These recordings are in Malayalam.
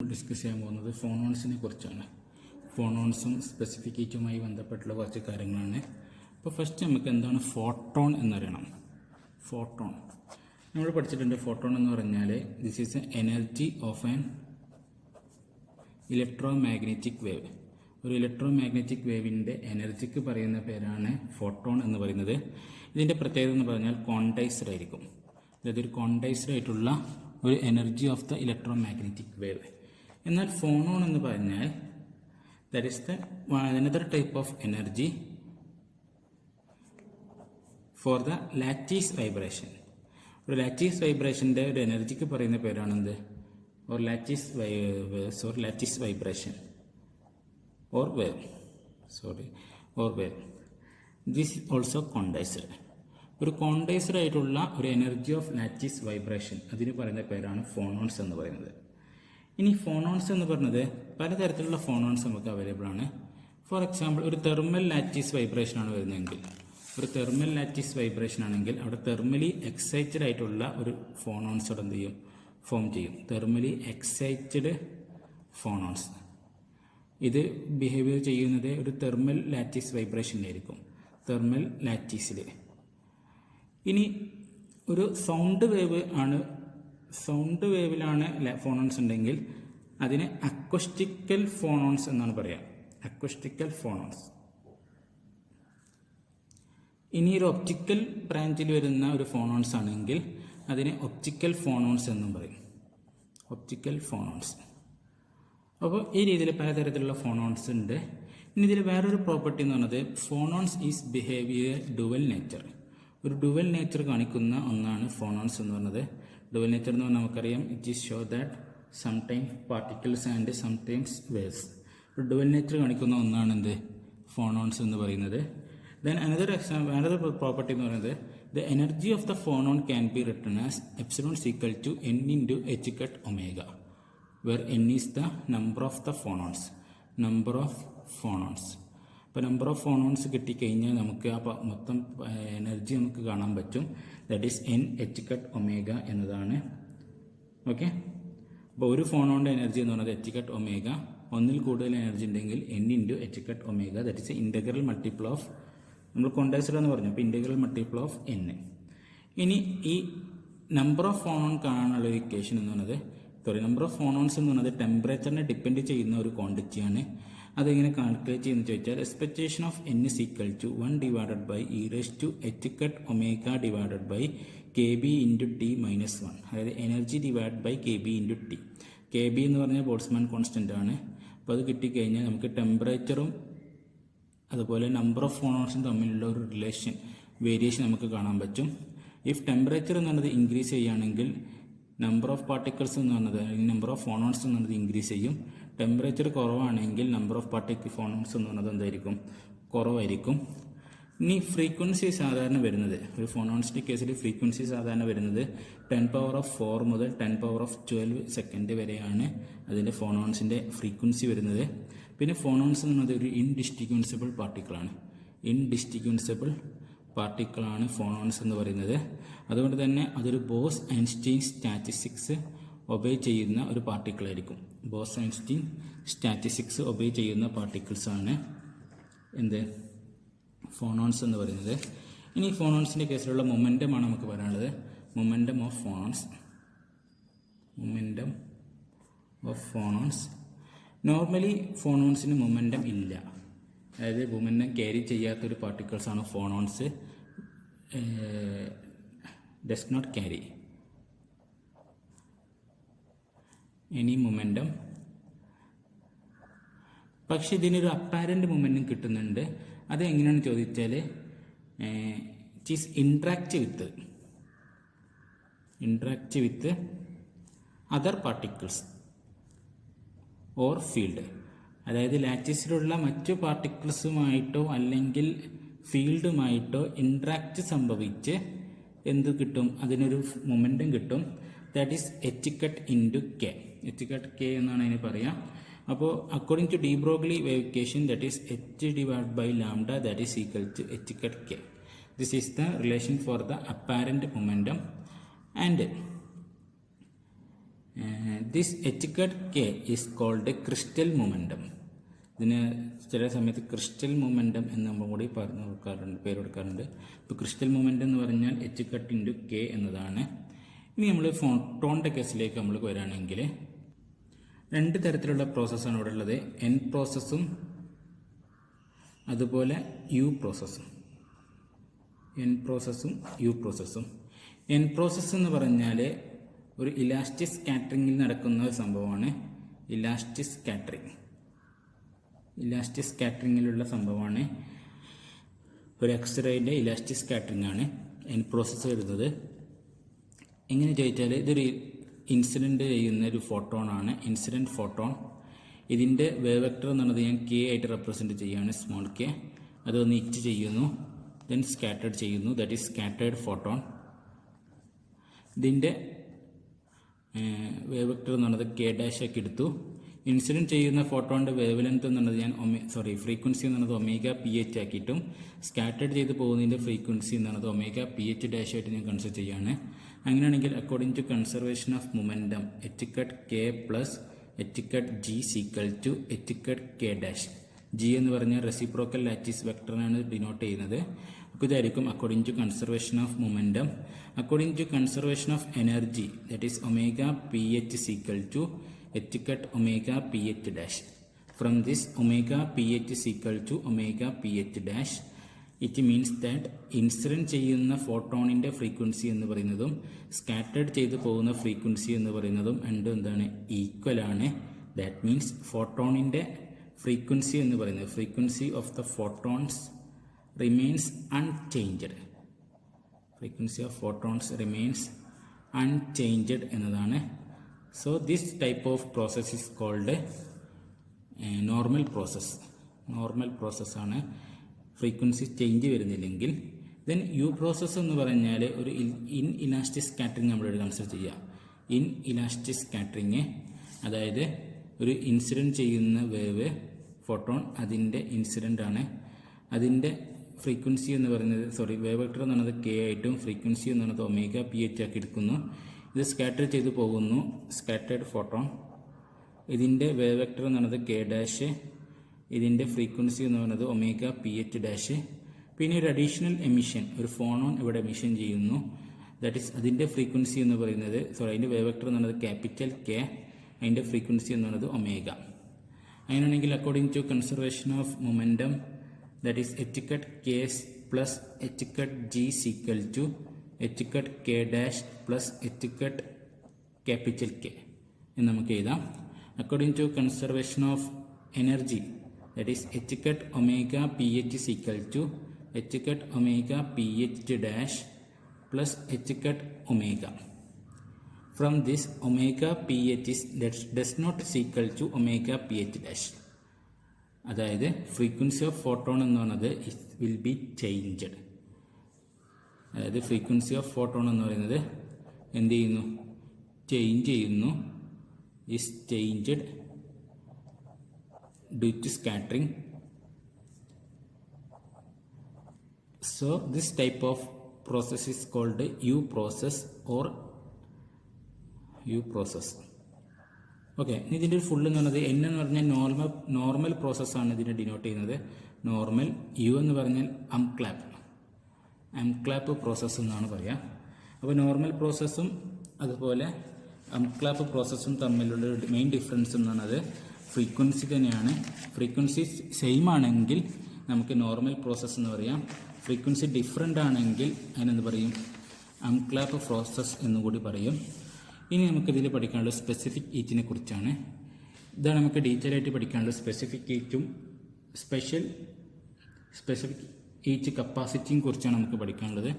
ഡിസ്കസ് ചെയ്യാൻ പോകുന്നത് ഫോണോൺസിനെ കുറിച്ചാണ്. ഫോണോൺസും സ്പെസിഫിക്കേറ്റുമായി ബന്ധപ്പെട്ടുള്ള കുറച്ച് കാര്യങ്ങളാണ്. അപ്പോൾ ഫസ്റ്റ് നമുക്ക് എന്താണ് ഫോട്ടോൺ എന്നറിയണം. ഫോട്ടോൺ നമ്മൾ പഠിച്ചിട്ടുണ്ട്. ഫോട്ടോൺ എന്ന് പറഞ്ഞാൽ this is A energy of an electro magnetic wave. ഒരു ഇലക്ട്രോ മാഗ്നറ്റിക് വേവിൻ്റെ എനർജിക്ക് പറയുന്ന പേരാണ് ഫോട്ടോൺ എന്ന് പറയുന്നത്. ഇതിൻ്റെ പ്രത്യേകത എന്ന് പറഞ്ഞാൽ ക്വാണ്ടൈസ്ഡ് ആയിരിക്കും. അതായത് ഒരു ക്വാണ്ടൈസ്ഡ് ആയിട്ടുള്ള ഒരു energy of the electromagnetic wave. എന്നാൽ ഫോണോൺ എന്ന് പറഞ്ഞാൽ that is the another type of energy for the lattice vibration. ഒരു ലാറ്റീസ് വൈബ്രേഷൻ്റെ ഒരു എനർജിക്ക് പറയുന്ന പേരാണെന്ത്? Or lattice vibration or wave. This is also quantized. ഒരു ക്വാണ്ടൈസ്ഡ് ആയിട്ടുള്ള ഒരു എനർജി ഓഫ് ലാറ്റീസ് വൈബ്രേഷൻ, അതിന് പറയുന്ന പേരാണ് ഫോണോൺസ് എന്ന് പറയുന്നത്. ഇനി ഫോണോൺസ് എന്ന് പറയുന്നത് പലതരത്തിലുള്ള ഫോണോൺസ് നമുക്ക് അവൈലബിൾ ആണ്. ഫോർ എക്സാമ്പിൾ, ഒരു തെർമൽ ലാറ്റീസ് വൈബ്രേഷൻ ആണ് വരുന്നതെങ്കിൽ, അവിടെ തെർമലി എക്സൈറ്റഡ് ആയിട്ടുള്ള ഒരു ഫോണോൺസ് അവിടെ എന്ത് ചെയ്യും? ഫോം ചെയ്യും. Thermally excited phonons. ഇത് ബിഹേവിയർ ചെയ്യുന്നത് ഒരു തെർമൽ ലാറ്റീസ് വൈബ്രേഷനിലായിരിക്കും, തെർമൽ ലാറ്റീസിൽ. ഇനി ഒരു സൗണ്ട് വേവിലാണ് ഫോണോൺസ് ഉണ്ടെങ്കിൽ അതിന് അക്വസ്റ്റിക്കൽ ഫോണോൺസ് എന്നാണ് പറയുക. അക്വസ്റ്റിക്കൽ ഫോണോൺസ്. ഇനി ഒരു ഒപ്റ്റിക്കൽ ബ്രാഞ്ചിൽ വരുന്ന ഒരു ഫോണോൺസ് ആണെങ്കിൽ അതിന് ഒപ്റ്റിക്കൽ ഫോണോൺസ് എന്നും പറയും. ഒപ്റ്റിക്കൽ ഫോണോൺസ്. അപ്പോൾ ഈ രീതിയിൽ പലതരത്തിലുള്ള ഫോണോൺസ് ഉണ്ട്. ഇനി ഇതിൽ വേറൊരു പ്രോപ്പർട്ടി എന്ന് പറയുന്നത് ഫോണോൺസ് ഈസ് ബിഹേവിയർ ഡുവൽ നേച്ചർ. ഒരു ഡുവൽ നേച്ചർ കാണിക്കുന്ന ഒന്നാണ് ഫോണോൺസ് എന്ന് പറയുന്നത്. ഡുവൽ നേച്ചർ എന്ന് പറഞ്ഞാൽ നമുക്കറിയാം, it is show that sometimes particles and sometimes waves. ഒരു ഡുവൽ നേച്ചർ കാണിക്കുന്ന ഒന്നാണ് എന്ത്? ഫോണോൺസ് എന്ന് പറയുന്നത്. ദെൻ അനദർ പ്രോപ്പർട്ടി എന്ന് പറയുന്നത് the energy of the phonon can be written as epsilon equal to n into h cut omega, where n is the number of the phonons. അപ്പോൾ നമ്പർ ഓഫ് ഫോണോൺസ് കിട്ടിക്കഴിഞ്ഞാൽ നമുക്ക് അപ്പോൾ മൊത്തം എനർജി നമുക്ക് കാണാൻ പറ്റും. That is n h cut omega എന്നതാണ്. ഓക്കെ. അപ്പോൾ ഒരു ഫോണോണിൻ്റെ എനർജി എന്ന് പറയുന്നത് h cut omega. ഒന്നിൽ കൂടുതൽ എനർജി ഉണ്ടെങ്കിൽ n into h cut omega. That is integral multiple of, നമ്മൾ കോണ്ടൈസ്ഡ് എന്ന് പറഞ്ഞു, അപ്പോൾ ഇൻ്റഗ്രൽ മൾട്ടിപ്പിൾ ഓഫ് n. ഇനി ഈ നമ്പർ ഓഫ് ഫോണോൺ കാണാനുള്ള ഒരു ഇക്വേഷൻ എന്ന് പറയുന്നത്, നമ്പർ ഓഫ് ഫോണോൺസ് എന്ന് പറയുന്നത് ടെമ്പറേച്ചറിനെ ഡിപ്പെൻഡ് ചെയ്യുന്ന ഒരു ക്വാണ്ടിറ്റിയാണ്. അതെങ്ങനെ കാൽക്കുലേറ്റ് ചെയ്യുന്ന ചോദിച്ചാൽ expectation of n is equal to 1 divided by e raised to h cut omega divided by kb into t minus 1. അതായത് energy divide by kb into t. kb എന്ന് പറഞ്ഞാൽ ബോൾട്സ്മാൻ കോൺസ്റ്റൻ്റ് ആണ്. അപ്പോൾ അത് കിട്ടിക്കഴിഞ്ഞാൽ നമുക്ക് ടെമ്പറേച്ചറും അതുപോലെ നമ്പർ ഓഫ് ഫോണോൺസും തമ്മിലുള്ള ഒരു വേരിയേഷൻ നമുക്ക് കാണാൻ പറ്റും. ഇഫ് ടെമ്പറേച്ചർ എന്ന് പറയുന്നത് ഇൻക്രീസ് ചെയ്യുകയാണെങ്കിൽ നമ്പർ ഓഫ് പാർട്ടിക്കിൾസ് എന്ന് പറഞ്ഞത്, നമ്പർ ഓഫ് ഫോണോൺസ് എന്ന് പറയുന്നത് ഇൻക്രീസ് ചെയ്യും. ടെമ്പറേച്ചർ കുറവാണെങ്കിൽ നമ്പർ ഓഫ് ഫോണോൺസ് എന്ന് പറയുന്നത് എന്തായിരിക്കും? കുറവായിരിക്കും. ഇനി ഫ്രീക്വൻസി സാധാരണ വരുന്നത്, ഒരു ഫോണോൺസിൻ്റെ കേസിൽ ഫ്രീക്വൻസി സാധാരണ വരുന്നത് 10⁴ മുതൽ 10⁴ സെക്കൻഡ് വരെയാണ് അതിൻ്റെ ഫോണോൺസിൻ്റെ ഫ്രീക്വൻസി വരുന്നത്. പിന്നെ ഫോണോൺസ് എന്ന് പറയുന്നത് ഒരു ഇൻഡിസ്റ്റിങ്വിഷബിൾ പാർട്ടിക്കിളാണ് ഫോണോൺസ് എന്ന് പറയുന്നത്. അതുകൊണ്ട് തന്നെ അതൊരു ബോസ്-ഐൻസ്റ്റീൻ സ്റ്റാറ്റിസ്റ്റിക്സ് ഒബേ ചെയ്യുന്ന ഒരു പാർട്ടിക്കിളായിരിക്കും. ബോസ്-ഐൻസ്റ്റീൻ സ്റ്റാറ്റിസ്റ്റിക്സ് ഒബേ ചെയ്യുന്ന പാർട്ടിക്കിൾസാണ് എന്ത്? ഫോണോൺസ് എന്ന് പറയുന്നത്. ഇനി ഫോണോൺസിൻ്റെ കേസിലുള്ള മൊമെൻറ്റമാണ് നമുക്ക് പറയാനുള്ളത്. Momentum of phonons. നോർമലി ഫോണോൺസിന് മൊമെൻറ്റം ഇല്ല. അതായത് മൊമെൻറ്റം ക്യാരി ചെയ്യാത്തൊരു പാർട്ടിക്കിൾസാണ് phonons. Does not carry any momentum. പക്ഷെ ഇതിനൊരു അപ്പാരൻ്റ് മൊമെൻറ്റം കിട്ടുന്നുണ്ട്. അത് എങ്ങനെയാണെന്ന് ചോദിച്ചാൽ it is interact with other particles or field. അതായത് ലാറ്റിസിലുള്ള മറ്റു പാർട്ടിക്കിൾസുമായിട്ടോ അല്ലെങ്കിൽ ഫീൽഡുമായിട്ടോ ഇൻട്രാക്റ്റ് സംഭവിച്ച് എന്ത് കിട്ടും? അതിനൊരു മൊമെൻറ്റം കിട്ടും. That is h cut into k. h cut k എന്നാണ് അതിന് പറയുക. അപ്പോൾ according to de Broglie wave equation that is h divided by lambda that is equal to h cut k. This is the relation for the apparent momentum. And this h cut k is called crystal momentum. ഇതിന് ചില സമയത്ത് ക്രിസ്റ്റൽ മൊമെൻറ്റം എന്ന് നമ്മൾ കൂടി പറഞ്ഞു കൊടുക്കാറുണ്ട്, പേര് കൊടുക്കാറുണ്ട്. ഇപ്പോൾ ക്രിസ്റ്റൽ മൊമെൻറ്റം എന്ന് പറഞ്ഞാൽ എച്ച് കട്ട് ഇൻറ്റു കെ എന്നതാണ്. ഇനി നമ്മൾ ഫോട്ടോണിൻ്റെ കേസിലേക്ക് നമ്മൾ വരികയാണെങ്കിൽ രണ്ട് തരത്തിലുള്ള പ്രോസസ്സാണ് ഇവിടെ ഉള്ളത്. എൻ പ്രോസസ്സും അതുപോലെ യു പ്രോസസ്സും. എൻ പ്രോസസ്സും യു പ്രോസസ്സും. എൻ പ്രോസസ്സ് എന്ന് പറഞ്ഞാൽ ഒരു ഇലാസ്റ്റിക് സ്കാറ്ററിങ്ങിൽ നടക്കുന്ന ഒരു സംഭവമാണ്. Elastic scattering. ഇലാസ്റ്റിക് സ്കാറ്ററിങ്ങിലുള്ള സംഭവമാണ്. ഒരു എക്സ്റേയുടെ ഇലാസ്റ്റിക് സ്കാറ്ററിംഗ് ആണ് എൻ പ്രോസസ്സ് വരുന്നത്. എങ്ങനെ ചോദിച്ചാൽ ഇതൊരു ഇൻസിഡൻറ്റ് ചെയ്യുന്ന ഒരു ഫോട്ടോണാണ്, ഇൻസിഡൻറ്റ് ഫോട്ടോൺ. ഇതിൻ്റെ വേവ് വെക്ടർ എന്നുള്ളത് ഞാൻ കെ ആയിട്ട് റെപ്രസെൻറ്റ് ചെയ്യുകയാണ്, സ്മോൾ കെ. അതൊന്ന് ഇറ്റ് ചെയ്യുന്നു, ദെൻ സ്കാറ്റേഡ് ചെയ്യുന്നു, ദാറ്റ് ഈസ് സ്കാറ്റേഡ് ഫോട്ടോൺ. ഇതിൻ്റെ വേവ് വെക്ടർ എന്നുള്ളത് കെ ഡാഷ് ആക്കി എടുത്തു. ഇൻസിഡൻറ്റ് ചെയ്യുന്ന ഫോട്ടോണിൻ്റെ വേവ് ലെങ്ത് എന്നുള്ളത് ഞാൻ ഫ്രീക്വൻസി എന്നുള്ളത് ഒമേഗ പി എച്ച് ആക്കിയിട്ടും സ്കാറ്റേഡ് ചെയ്ത് പോകുന്നതിൻ്റെ ഫ്രീക്വൻസി എന്നുള്ളത് ഒമേഗ പി എച്ച് ഡാഷ് ആയിട്ട് ഞാൻ കൺസിഡർ ചെയ്യുകയാണ്. അങ്ങനെയാണെങ്കിൽ according to conservation of momentum h cut k plus h cut g is equal to h cut k dash. G എന്ന് പറഞ്ഞാൽ റെസിപ്രോക്കൽ ലാറ്റിസ് വെക്ടറിനാണ് ഡിനോട്ട് ചെയ്യുന്നത്. അപ്പോൾ ഇതായിരിക്കും according to conservation of momentum. According to conservation of energy that is omega p h is equal to h cut omega p h dash. From this omega p h is equal to omega p h dash it means that incident ചെയ്യുന്ന ഫോട്ടോണിൻ്റെ ഫ്രീക്വൻസി എന്ന് പറയുന്നതും സ്കാറ്റേഡ് ചെയ്ത് പോകുന്ന ഫ്രീക്വൻസി എന്ന് പറയുന്നതും രണ്ടും എന്താണ്, ഈക്വൽ ആണ്. ദാറ്റ് മീൻസ് ഫോട്ടോണിൻ്റെ ഫ്രീക്വൻസി എന്ന് പറയുന്നത്, frequency of the photons remains unchanged. Frequency of photons remains unchanged എന്നതാണ്. So this type of process is called normal process. Normal പ്രോസസ്സാണ്, ഫ്രീക്വൻസി ചേഞ്ച് വരുന്നില്ലെങ്കിൽ. ദെൻ യു പ്രോസസ്സ് എന്ന് പറഞ്ഞാൽ ഒരു ഇൻ ഇലാസ്റ്റിക് സ്കാറ്ററിങ് നമ്മളിവിടെ കൺസിഡർ ചെയ്യുക. ഇൻ ഇലാസ്റ്റിക് സ്കാറ്ററിങ്, അതായത് ഒരു ഇൻസിഡൻറ്റ് ചെയ്യുന്ന വേവ് ഫോട്ടോൺ, അതിൻ്റെ ഇൻസിഡൻ്റ് ആണ്. അതിൻ്റെ ഫ്രീക്വൻസി എന്ന് പറയുന്നത് വേവ് വെക്ടർ എന്ന് പറയുന്നത് കെ ആയിട്ടും ഫ്രീക്വൻസി എന്ന് പറയുന്നത് ഒമേഗ പി എച്ച് ആക്കി എടുക്കുന്നു. ഇത് സ്കാറ്റർ ചെയ്ത് പോകുന്നു, സ്കാറ്റേഡ് ഫോട്ടോൺ. ഇതിൻ്റെ വേവ് വെക്ടർ എന്ന് പറയുന്നത് കെ ഡാഷ്, ഇതിൻ്റെ ഫ്രീക്വൻസി എന്ന് പറയുന്നത് ഒമേഗ പി എച്ച് ഡാഷ്. പിന്നെ ഒരു അഡീഷണൽ എമിഷൻ, ഒരു ഫോണോൺ ഇവിടെ എമിഷൻ ചെയ്യുന്നു. ദാറ്റ് ഈസ് അതിൻ്റെ ഫ്രീക്വൻസി എന്ന് പറയുന്നത് അതിൻ്റെ വേവ് വെക്ടർ എന്ന് പറയുന്നത് ക്യാപിറ്റൽ കെ, അതിൻ്റെ ഫ്രീക്വൻസി എന്ന് പറയുന്നത് ഒമേഗ. അങ്ങനെയാണെങ്കിൽ according to conservation of momentum that is h cut k plus h cut g is equal to h cut k dash plus h cut capital k എന്ന് നമുക്ക് എഴുതാം. According to conservation of energy that is h cut omega ph is equal to h cut omega ph dash plus h cut omega. From this omega ph is does not is equal to omega ph dash. അതായത് ഫ്രീക്വൻസി ഓഫ് ഫോട്ടോൺ എന്ന് പറയുന്നത് വിൽ ബി ചേഞ്ച്ഡ്. അതായത് ഫ്രീക്വൻസി ഓഫ് ഫോട്ടോൺ എന്ന് പറയുന്നത് എന്ത് ചെയ്യുന്നു, ചേഞ്ച് ചെയ്യുന്നു, is changed due to scattering. So this type of process is called U process or U process. Okay, ഇതിൻ്റെ ഫുൾ എന്ന് പറയുന്നത് N എന്ന് പറഞ്ഞാൽ നോർമൽ പ്രോസസ്സാണ് ഇതിനെ ഡിനോട്ട് ചെയ്യുന്നത്. നോർമൽ. U എന്ന് പറഞ്ഞാൽ അംക്ലാപ്പ് പ്രോസസ്സ് എന്നാണ് പറയുക. അപ്പോൾ നോർമൽ പ്രോസസ്സും അതുപോലെ അംക്ലാപ്പ് പ്രോസസ്സും തമ്മിലുള്ള മെയിൻ ഡിഫറൻസ് എന്ന് പറയുന്നത് ഫ്രീക്വൻസി തന്നെയാണ്. ഫ്രീക്വൻസി സെയിം ആണെങ്കിൽ നമുക്ക് നോർമൽ പ്രോസസ്സ് എന്ന് പറയാം. ഫ്രീക്വൻസി ഡിഫറെൻ്റ് ആണെങ്കിൽ അതിനെന്ത് പറയും, അംക്ലാപ്പ് പ്രോസസ്സ് എന്നുകൂടി പറയും. ഇനി നമുക്കിതിൽ പഠിക്കാനുള്ള സ്പെസിഫിക് ഹീറ്റിനെ കുറിച്ചാണ്. ഇതാണ് നമുക്ക് ഡീറ്റെയിൽ ആയിട്ട് പഠിക്കാനുള്ള സ്പെസിഫിക് ഹീറ്റും സ്പെസിഫിക് ഹീറ്റ് കപ്പാസിറ്റിയും കുറിച്ചാണ് നമുക്ക് പഠിക്കാനുള്ളത്.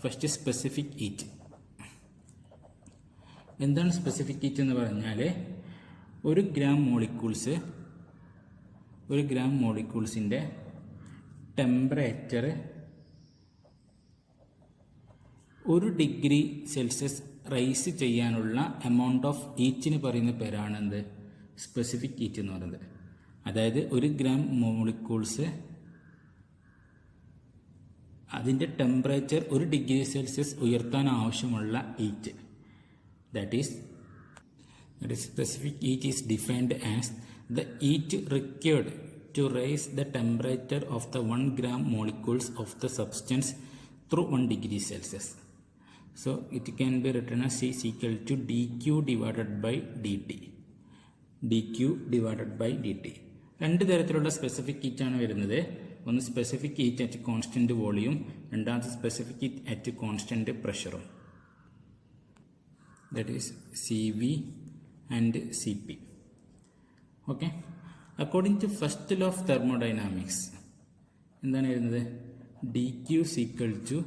First specific heat. എന്താണ് സ്പെസിഫിക് ഹീറ്റ് എന്ന് പറഞ്ഞാൽ ഒരു ഗ്രാം മോളിക്യൂൾസിൻ്റെ ടെമ്പറേച്ചർ 1 ഡിഗ്രി സെൽഷ്യസ് റൈസ് ചെയ്യാനുള്ള എമൗണ്ട് ഓഫ് ഹീറ്റിന് പറയുന്ന പേരാണ് എന്ത്, സ്പെസിഫിക് ഹീറ്റ് എന്ന് പറയുന്നത്. അതായത് ഒരു ഗ്രാം മോളിക്യൂൾസ് അതിൻ്റെ ടെമ്പറേച്ചർ 1 ഡിഗ്രി സെൽഷ്യസ് ഉയർത്താൻ ആവശ്യമുള്ള heat, that is That is, specific heat is defined as the heat required to raise the temperature of the 1 gram molecules of the substance through 1 degree Celsius. So it can be written as is equal to dq divided by dt. dq divided by dt. രണ്ട് തരത്തിലുള്ള സ്പെസിഫിക് ഹീറ്റ് ആണ് വരുന്നത്. ഒന്ന് specific heat at constant volume, രണ്ടാമത് സ്പെസിഫിക് ഹീറ്റ് അറ്റ് കോൺസ്റ്റന്റ് പ്രഷറും. That is CV and CP. Okay, according to first law of thermodynamics, എന്താണ് വരുന്നത്? dq is equal to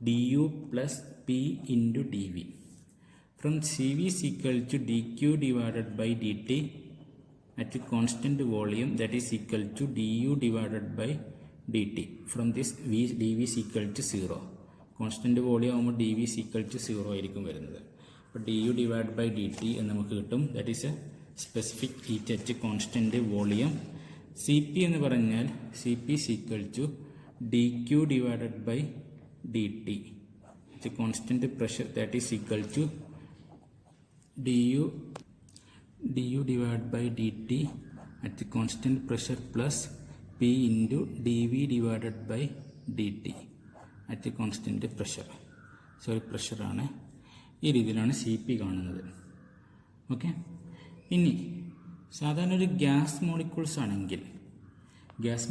du plus p into dv. From CV is equal to dq divided by dt at constant volume, that is equal to du divided by dt. From this dv is equal to 0. Constant volume ആകുമ്പോൾ dv is equal to 0 ആയിരിക്കും വരുന്നത്. അപ്പോൾ du divided by dt എന്ന് നമുക്ക് കിട്ടും. That is A specific heat at constant volume. CP എന്ന് പറഞ്ഞാൽ CP is equal to dq divided by dt at constant pressure, that is equal to du divided by dt at constant pressure plus p into dv divided by dt at constant pressure. Sorry, പ്രഷറാണ്. ഈ രീതിയിലാണ് CP കാണുന്നത്. ഓക്കെ, ഇനി സാധാരണ ഒരു ഗ്യാസ്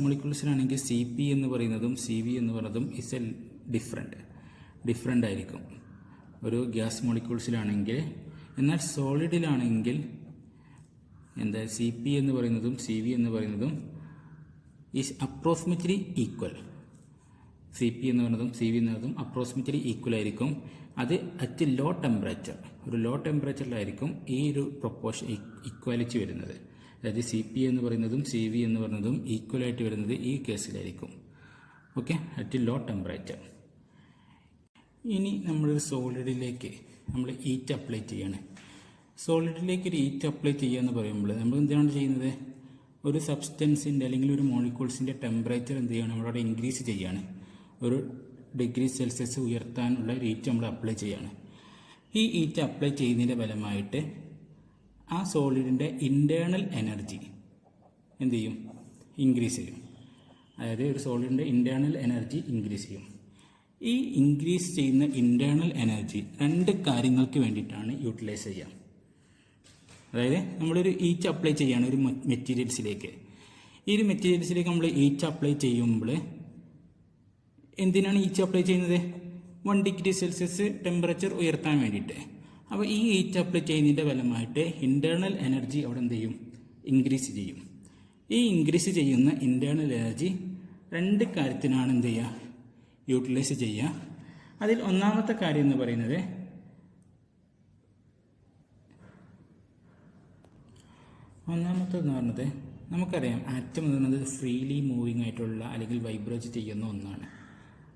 മോളിക്യൂൾസിലാണെങ്കിൽ CP എന്ന് പറയുന്നതും CV എന്ന് പറയുന്നതും ഇസ് എ ഡിഫറെൻ്റ് ആയിരിക്കും ഒരു ഗ്യാസ് മോളിക്യൂൾസിലാണെങ്കിൽ. എന്നാൽ സോളിഡിലാണെങ്കിൽ എന്താ CP എന്ന് പറയുന്നതും CV എന്ന് പറയുന്നതും ഈസ് അപ്രോക്സിമേറ്റ്ലി ഈക്വൽ. CP എന്ന് പറയുന്നതും CV എന്ന് പറയുന്നതും അപ്രോക്സിമേറ്റ്ലി ഈക്വൽ ആയിരിക്കും. അത് അറ്റ് ലോ ടെമ്പറേച്ചർ, ഒരു ലോ ടെമ്പറേച്ചറിലായിരിക്കും ഈ ഒരു പ്രൊപ്പോർഷൻ ഇക്വാലിറ്റി വരുന്നത്. അതായത് CP എന്ന് പറയുന്നതും CV എന്ന് പറയുന്നതും ഈക്വലായിട്ട് വരുന്നത് ഈ കേസിലായിരിക്കും. Okay, at low temperature. ഇനി നമ്മളൊരു സോളിഡിലേക്ക് നമ്മൾ ഹീറ്റ് അപ്ലൈ ചെയ്യാണ്. സോളിഡിലേക്ക് ഒരു ഹീറ്റ് അപ്ലൈ ചെയ്യുക എന്ന് പറയുമ്പോൾ നമ്മൾ എന്താണ് ചെയ്യുന്നത്? ഒരു സബ്സ്റ്റൻസിൻ്റെ അല്ലെങ്കിൽ ഒരു മോളിക്യൂൾസിൻ്റെ ടെമ്പറേച്ചർ എന്ത് ചെയ്യണം? നമ്മളവിടെ ഇൻക്രീസ് ചെയ്യാണ്. ഒരു ഡിഗ്രി സെൽഷ്യസ് ഉയർത്താനുള്ള ഒരു ഹീറ്റ് നമ്മൾ അപ്ലൈ ചെയ്യാണ്. ഈ ഹീറ്റ് അപ്ലൈ ചെയ്യുന്നതിൻ്റെ ഫലമായിട്ട് ആ സോളിഡിൻ്റെ ഇൻറ്റേർണൽ എനർജി എന്ത് ചെയ്യും? ഇൻക്രീസ് ചെയ്യും. അതായത് ഒരു സോളിഡിൻ്റെ ഇൻറ്റേർണൽ എനർജി ഇൻക്രീസ് ചെയ്യും. ഈ ഇൻക്രീസ് ചെയ്യുന്ന ഇൻറ്റേർണൽ എനർജി രണ്ട് കാര്യങ്ങൾക്ക് വേണ്ടിയിട്ടാണ് യൂട്ടിലൈസ് ചെയ്യുക. അതായത് നമ്മളൊരു ഹീറ്റ് അപ്ലൈ ചെയ്യുകയാണ് ഒരു മെറ്റീരിയൽസിലേക്ക്. ഈ ഒരു മെറ്റീരിയൽസിലേക്ക് നമ്മൾ ഹീറ്റ് അപ്ലൈ ചെയ്യുമ്പോൾ എന്തിനാണ് ഹീറ്റ് അപ്ലൈ ചെയ്യുന്നത്? 1 ഡിഗ്രി സെൽഷ്യസ് ടെമ്പറേച്ചർ ഉയർത്താൻ വേണ്ടിയിട്ട്. അപ്പോൾ ഈ ഹീറ്റ് അപ്ലൈ ചെയ്യുന്നതിൻ്റെ ഫലമായിട്ട് ഇൻറ്റേർണൽ എനർജി അവിടെ എന്ത് ചെയ്യും? ഇൻക്രീസ് ചെയ്യും. ഈ ഇൻക്രീസ് ചെയ്യുന്ന ഇൻറ്റേർണൽ എനർജി രണ്ട് കാര്യത്തിനാണ് എന്ത് ചെയ്യുക? യൂട്ടിലൈസ് ചെയ്യുക. അതിൽ ഒന്നാമത്തെ കാര്യം എന്ന് പറയുന്നത് നമുക്കറിയാം ആറ്റം എന്ന് പറയുന്നത് ഫ്രീലി മൂവിങ് ആയിട്ടുള്ള അല്ലെങ്കിൽ വൈബ്രേറ്റ് ചെയ്യുന്ന ഒന്നാണ്.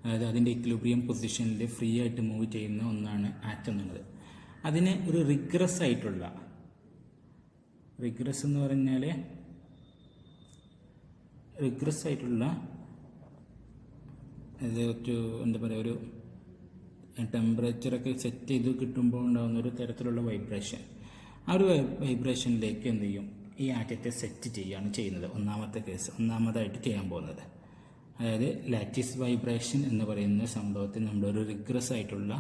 അതായത് അതിൻ്റെ ഇക്വിലിബ്രിയം പൊസിഷനിൽ ഫ്രീ ആയിട്ട് മൂവ് ചെയ്യുന്ന ഒന്നാണ് ആറ്റം എന്നുള്ളത്. അതിന് ഒരു റിഗ്രസ് എന്ന് പറഞ്ഞാൽ എന്താ പറയുക, ഒരു ടെമ്പറേച്ചറൊക്കെ സെറ്റ് ചെയ്ത് കിട്ടുമ്പോൾ ഉണ്ടാകുന്ന ഒരു തരത്തിലുള്ള വൈബ്രേഷൻ. ആ ഒരു വൈബ്രേഷനിലേക്ക് എന്ത് ചെയ്യും? ഈ ആറ്റത്തെ സെറ്റ് ചെയ്യുകയാണ് ചെയ്യുന്നത്. ഒന്നാമതായിട്ട് ചെയ്യാൻ പോകുന്നത്. അതായത് ലാറ്റിസ് വൈബ്രേഷൻ എന്ന് പറയുന്ന സംഭവത്തിൽ നമ്മളൊരു റിഗ്രസ് ആയിട്ടുള്ള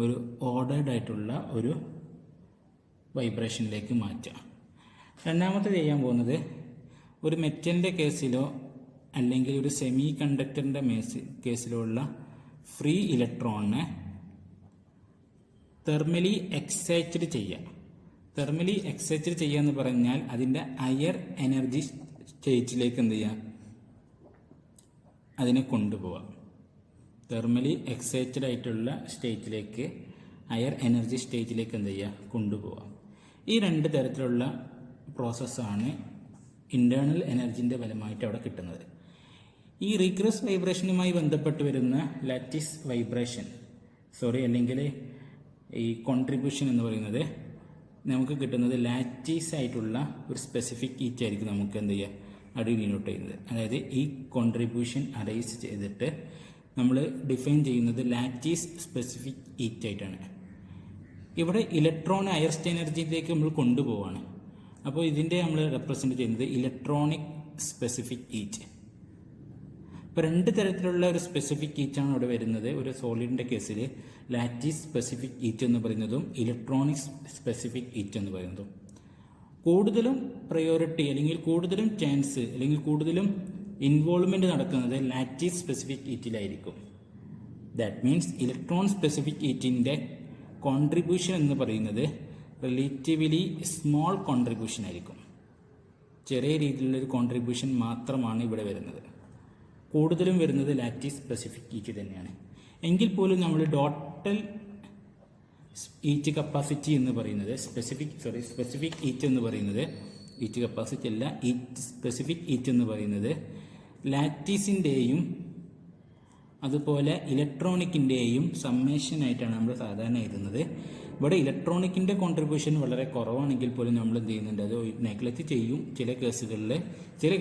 ഒരു ഓർഡേർഡ് ആയിട്ടുള്ള ഒരു വൈബ്രേഷനിലേക്ക് മാറ്റുക. രണ്ടാമത്തെ ചെയ്യാൻ പോകുന്നത് ഒരു മെറ്റലിൻ്റെ കേസിലോ അല്ലെങ്കിൽ ഒരു സെമി കണ്ടക്ടറിൻ്റെ കേസിലോ ഉള്ള ഫ്രീ ഇലക്ട്രോണിനെ തെർമലി എക്സൈറ്റഡ് ചെയ്യുക. തെർമലി എക്സൈറ്റഡ് ചെയ്യുക എന്ന് പറഞ്ഞാൽ അതിൻ്റെ ഹയർ എനർജി സ്റ്റേറ്റിലേക്ക് എന്ത് ചെയ്യുക? അതിനെ കൊണ്ടുപോവാം. തെർമലി എക്സൈറ്റഡ് ആയിട്ടുള്ള സ്റ്റേറ്റിലേക്ക്, ഹയർ എനർജി സ്റ്റേറ്റിലേക്ക് എന്ത് ചെയ്യുക? കൊണ്ടുപോവാം. ഈ രണ്ട് തരത്തിലുള്ള പ്രോസസ്സാണ് ഇൻറ്റേർണൽ എനർജിൻ്റെ ഫലമായിട്ട് അവിടെ കിട്ടുന്നത്. ഈ റിഗ്രസ് വൈബ്രേഷനുമായി ബന്ധപ്പെട്ട് വരുന്ന ലാറ്റിസ് വൈബ്രേഷൻ അല്ലെങ്കിൽ ഈ കോൺട്രിബ്യൂഷൻ എന്ന് പറയുന്നത് നമുക്ക് കിട്ടുന്നത് ലാറ്റീസ് ആയിട്ടുള്ള ഒരു സ്പെസിഫിക് ഹീറ്റ് ആയിരിക്കും നമുക്ക് എന്ത് ചെയ്യുക? അത് ഡിനോട്ട് ചെയ്യുന്നത്. അതായത് ഈ കോൺട്രിബ്യൂഷൻ അറൈസ് ചെയ്തിട്ട് നമ്മൾ ഡിഫൈൻ ചെയ്യുന്നത് ലാറ്റീസ് സ്പെസിഫിക് ഹീറ്റ് ആയിട്ടാണ്. ഇവിടെ ഇലക്ട്രോൺ ഹയർസ്റ്റ് എനർജിയിലേക്ക് നമ്മൾ കൊണ്ടുപോവാണ്. അപ്പോൾ ഇതിൻ്റെ നമ്മൾ റെപ്രസെൻറ്റ് ചെയ്യുന്നത് ഇലക്ട്രോണിക് സ്പെസിഫിക് ഹീറ്റ്. ഇപ്പോൾ 2 തരത്തിലുള്ള ഒരു സ്പെസിഫിക് ഹീറ്റാണ് ഇവിടെ വരുന്നത്. ഒരു സോളിഡിൻ്റെ കേസിൽ ലാറ്റിസ് സ്പെസിഫിക് ഹീറ്റ് എന്ന് പറയുന്നതും ഇലക്ട്രോണിക് സ്പെസിഫിക് ഹീറ്റ് എന്ന് പറയുന്നതും. കൂടുതലും പ്രയോറിറ്റി അല്ലെങ്കിൽ കൂടുതലും ചാൻസ് അല്ലെങ്കിൽ കൂടുതലും ഇൻവോൾവ്മെൻറ്റ് നടക്കുന്നത് ലാറ്റിസ് സ്പെസിഫിക് ഹീറ്റിലായിരിക്കും. ദാറ്റ് മീൻസ് ഇലക്ട്രോൺ സ്പെസിഫിക് ഹീറ്റിൻ്റെ കോൺട്രിബ്യൂഷൻ എന്ന് പറയുന്നത് റിലേറ്റീവ്ലി സ്മോൾ കോൺട്രിബ്യൂഷൻ ആയിരിക്കും. ചെറിയ രീതിയിലുള്ളൊരു കോൺട്രിബ്യൂഷൻ മാത്രമാണ് ഇവിടെ വരുന്നത്. കൂടുതലും വരുന്നത് ലാറ്റിസ് സ്പെസിഫിക് ഹീറ്റ് തന്നെയാണ്. എങ്കിൽ പോലും നമ്മൾ ടോട്ടൽ ഹീറ്റ് കപ്പാസിറ്റി എന്ന് പറയുന്നത് സ്പെസിഫിക് ഹീറ്റ് എന്ന് പറയുന്നത് ഹീറ്റ് കപ്പാസിറ്റി അല്ല, സ്പെസിഫിക് ഹീറ്റ് എന്ന് പറയുന്നത് ലാറ്റിസിൻ്റെയും അതുപോലെ ഇലക്ട്രോണിക്കിൻ്റെയും സമ്മേഷനായിട്ടാണ് നമ്മൾ സാധാരണ എഴുതുന്നത്. ഇവിടെ ഇലക്ട്രോണിക്കിൻ്റെ കോൺട്രിബ്യൂഷൻ വളരെ കുറവാണെങ്കിൽ പോലും നമ്മൾ എന്ത് ചെയ്യുന്നുണ്ട്, അത് നെഗ്ലക്റ്റ് ചെയ്യും. ചില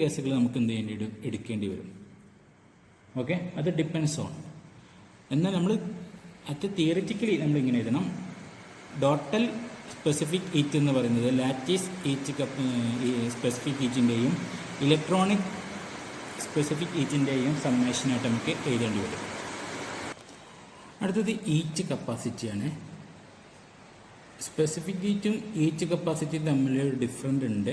കേസുകളിൽ നമുക്ക് എന്ത് ചെയ്യേണ്ടി എടുക്കേണ്ടി വരും. ഓക്കെ, അത് ഡിപ്പെൻഡ്സ് ഓൺ. എന്നാൽ നമ്മൾ അത് തിയറിറ്റിക്കലി നമ്മളിങ്ങനെ എഴുതണം. ടോട്ടൽ സ്പെസിഫിക് ഹീറ്റ് എന്ന് പറയുന്നത് ലാറ്റിസ് ഹീറ്റ് സ്പെസിഫിക് ഹീറ്റിൻ്റെയും ഇലക്ട്രോണിക് സ്പെസിഫിക് ഹീറ്റിൻ്റെയും സമ്മേഷനായിട്ട് നമുക്ക് എഴുതേണ്ടി വരും. അടുത്തത് ഹീറ്റ് കപ്പാസിറ്റിയാണ്. സ്പെസിഫിക് ഹീറ്റും ഹീറ്റ് കപ്പാസിറ്റിയും തമ്മിലൊരു ഡിഫറൻറ്റ് ഉണ്ട്.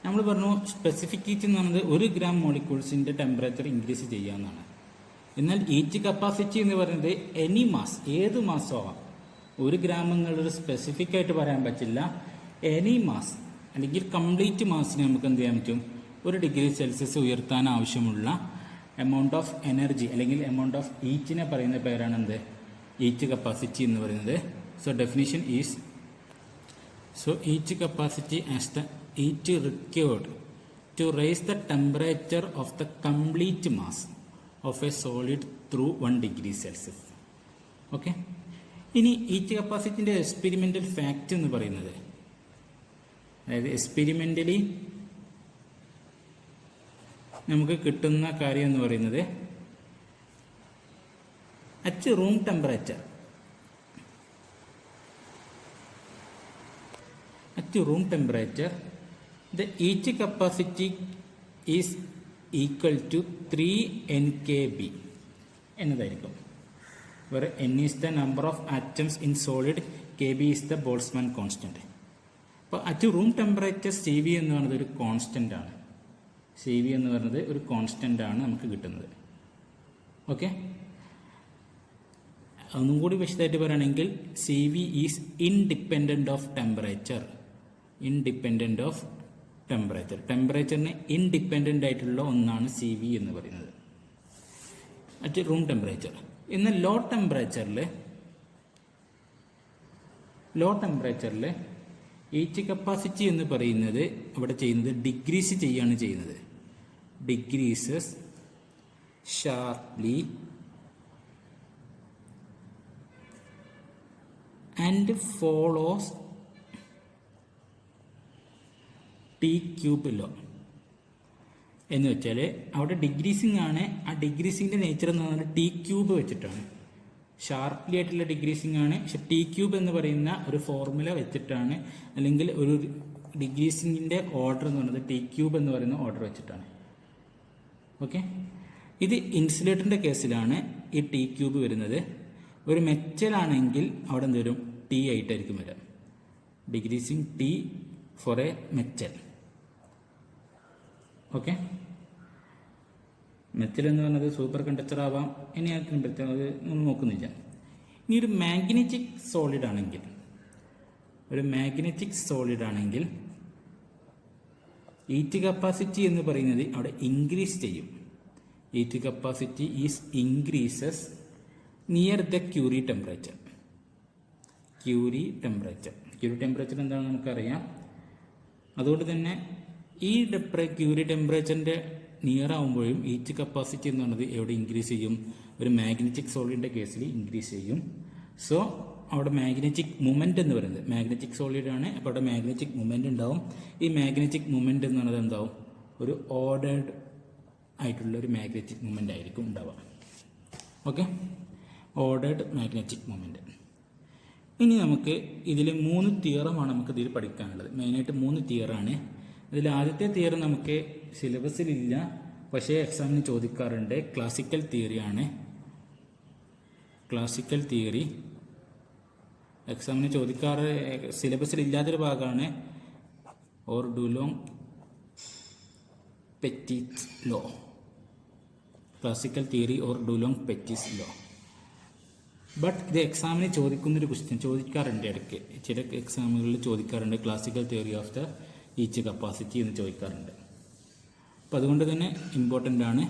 നമ്മൾ പറഞ്ഞു സ്പെസിഫിക് ഹീറ്റ് എന്ന് പറയുന്നത് 1 ഗ്രാം മോളിക്യൂൾസിൻ്റെ ടെമ്പറേച്ചർ ഇൻക്രീസ് ചെയ്യാമെന്നാണ്. എന്നാൽ ഹീറ്റ് കപ്പാസിറ്റി എന്ന് പറയുന്നത് എനി മാസ്, ഏത് മാസവും ആവാം. 1 ഗ്രാം എന്നുള്ളൊരു സ്പെസിഫിക് ആയിട്ട് പറയാൻ പറ്റില്ല. എനി മാസ് അല്ലെങ്കിൽ കംപ്ലീറ്റ് മാസിനെ നമുക്ക് എന്ത് ചെയ്യാൻ പറ്റും, 1 ഡിഗ്രി സെൽഷ്യസ് ഉയർത്താൻ ആവശ്യമുള്ള എമൗണ്ട് ഓഫ് എനർജി അല്ലെങ്കിൽ എമൗണ്ട് ഓഫ് ഹീറ്റിനെ പറയുന്ന പേരാണ് എന്ത്, ഹീറ്റ് കപ്പാസിറ്റി എന്ന് പറയുന്നത്. So definition is heat capacity as the heat required to raise the temperature of the complete mass of a solid through 1 degree Celsius. Okay, ഇനി ഹീറ്റ് കപ്പാസിറ്റിൻ്റെ എക്സ്പെരിമെൻ്റൽ ഫാക്റ്റ് എന്ന് പറയുന്നത്, അതായത് എക്സ്പെരിമെൻ്റലി നമുക്ക് കിട്ടുന്ന കാര്യം എന്ന് പറയുന്നത് at room temperature the heat capacity is equal to 3 nkb എന്നതായിരിക്കും. where n is the number of atoms in solid, kb is the Boltzmann constant. അപ്പോൾ at room temperature C V എന്ന് പറയുന്നത് ഒരു കോൺസ്റ്റൻ്റ് ആണ്. സി വി എന്ന് പറയുന്നത് ഒരു കോൺസ്റ്റൻ്റ് ആണ് നമുക്ക് കിട്ടുന്നത്. ഓക്കെ, ഒന്നും കൂടി വിശദമായിട്ട് പറയുകയാണെങ്കിൽ C V is independent of temperature. ടെമ്പറേച്ചറിന് ഇൻഡിപെൻഡൻ്റ് ആയിട്ടുള്ള ഒന്നാണ് സി വി എന്ന് പറയുന്നത് അറ്റ് റൂം ടെമ്പറേച്ചർ. എന്നാൽ ലോ ടെമ്പറേച്ചറിൽ ഹീറ്റ് കപ്പാസിറ്റി എന്ന് പറയുന്നത് അവിടെ ചെയ്യുന്നത് ഡിക്രീസ് ചെയ്യാണ് ചെയ്യുന്നത്. Decreases sharply and follows T cube law എന്ന് വെച്ചാൽ അവിടെ ഡിഗ്രീസിങ് ആണ്. ആ ഡിഗ്രീസിങ്ങിൻ്റെ നേച്ചർ എന്ന് പറഞ്ഞാൽ ടി ക്യൂബ് വെച്ചിട്ടാണ്. ഷാർപ്ലി ആയിട്ടുള്ള ഡിഗ്രീസിങ് ആണ്. പക്ഷെ ടി ക്യൂബ് എന്ന് പറയുന്ന ഒരു ഫോർമുല വെച്ചിട്ടാണ്, അല്ലെങ്കിൽ ഒരു ഡിഗ്രീസിങ്ങിൻ്റെ ഓർഡർ എന്ന് പറയുന്നത് ടി ക്യൂബ് എന്ന് പറയുന്ന ഓർഡർ വെച്ചിട്ടാണ്. ഓക്കെ, ഇത് ഇൻസുലേറ്ററിൻ്റെ കേസിലാണ് ഈ ടി ക്യൂബ് വരുന്നത്. ഒരു മെറ്റലാണെങ്കിൽ അവിടെ എന്ത് വരും, ടി ആയിട്ടായിരിക്കും വരാം. Decreasing T for a metal. Okay, metal എന്ന് പറഞ്ഞത് സൂപ്പർ കണ്ടക്ടർ ആവാം, ഇനി അത് ഒന്നും നോക്കുന്നില്ല. ഇനി ഒരു മാഗ്നറ്റിക് സോളിഡ് ആണെങ്കിൽ ഹീറ്റ് കപ്പാസിറ്റി എന്ന് പറയുന്നത് അവിടെ ഇൻക്രീസ് ചെയ്യും. Heat capacity is increases near the Curie temperature. Curie temperature എന്താണെന്ന് നമുക്കറിയാം. അതുകൊണ്ട് തന്നെ ഈ ക്യൂറി ടെമ്പറേച്ചറിൻ്റെ നിയർ ആകുമ്പോഴും ഹീറ്റ് കപ്പാസിറ്റി എന്ന് പറയുന്നത് എവിടെ ഇൻക്രീസ് ചെയ്യും, ഒരു മാഗ്നറ്റിക് സോളിഡിൻ്റെ കേസിൽ ഇൻക്രീസ് ചെയ്യും. സോ അവിടെ മാഗ്നറ്റിക് മൂമെൻ്റ് എന്ന് പറയുന്നത്, മാഗ്നറ്റിക് സോളിഡാണ്, അപ്പോൾ അവിടെ മാഗ്നറ്റിക് മൂമെൻ്റ് ഉണ്ടാവും. ഈ മാഗ്നറ്റിക് മൂമെൻ്റ് എന്ന് പറയുന്നത് എന്താവും, ഒരു ഓർഡേർഡ് ആയിട്ടുള്ള ഒരു മാഗ്നറ്റിക് മൂമെൻ്റ് ആയിരിക്കും ഉണ്ടാവുക. Okay, ordered magnetic moment. ഇനി നമുക്ക് ഇതിൽ 3 തിയറമാണ് നമുക്ക് ഇതിൽ പഠിക്കാനുള്ളത്. മെയിനായിട്ട് 3 തിയറാണ്. ഇതിൽ ആദ്യത്തെ തിയറി നമുക്ക് സിലബസിലില്ല, പക്ഷേ എക്സാമിന് ചോദിക്കാറുണ്ട്. ക്ലാസിക്കൽ തിയറിയാണ്. ക്ലാസിക്കൽ തിയറി എക്സാമിന് ചോദിക്കാറ് സിലബസിൽ ഇല്ലാത്തൊരു ഭാഗമാണ്. Or Dulong Petit's law. Classical theory or Dulong Petit's law. But ഇത് എക്സാമിന് ചോദിക്കുന്നൊരു ക്വസ്റ്റ്യൻ ചോദിക്കാറുണ്ട്. ഇടയ്ക്ക് ചില എക്സാമുകളിൽ ചോദിക്കാറുണ്ട്. Classical theory of the heat capacity എന്ന് ചോദിക്കാറുണ്ട്. അപ്പോൾ അതുകൊണ്ട് തന്നെ ഇമ്പോർട്ടൻ്റ് ആണ്.